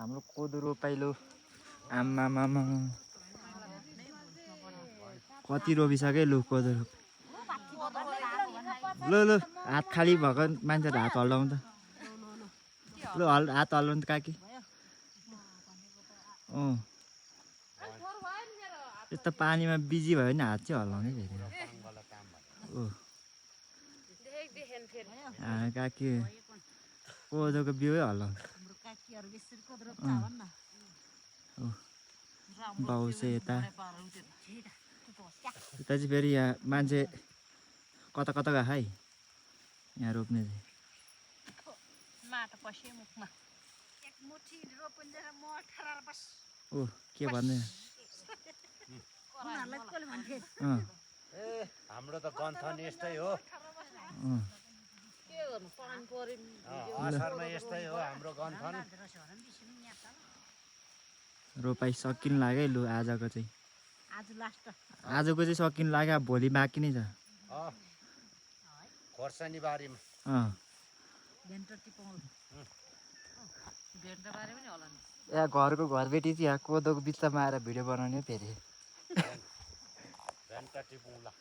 हाम्रो कोदो रोपाइलो आम्मामा कति रोपिसक्यो लु कोदो रोप ल ल हात खाली भएको मान्छेले हात हल्लाउनु त ल हात हल्लाउनु त काकी अँ यस्तो पानीमा बिजी भयो भने हात चाहिँ हल्लाउने फेरि ओ काकी कोदोको बिउै हल्लाउँछ बाउ चाहिँ यता चाहिँ फेरि यहाँ मान्छे कता कता गएको है यहाँ रोप्ने चाहिँ ओ के भन्दै हाम्रो त गन्थन यस्तै हो असारमा यस्तै हो हाम्रो गन्थन रोपाइ सकिन लाग्यो लु आजको चाहिँ आजको चाहिँ सकिन लाग्यो अब भोलि बाँकी नै छ खोर्सानी बारीमा यहाँ घरको घरबेटी चाहिँ यहाँ कोदोको बिचमा आएर भिडियो बनाउने फेरि भेन्टा टिपौँला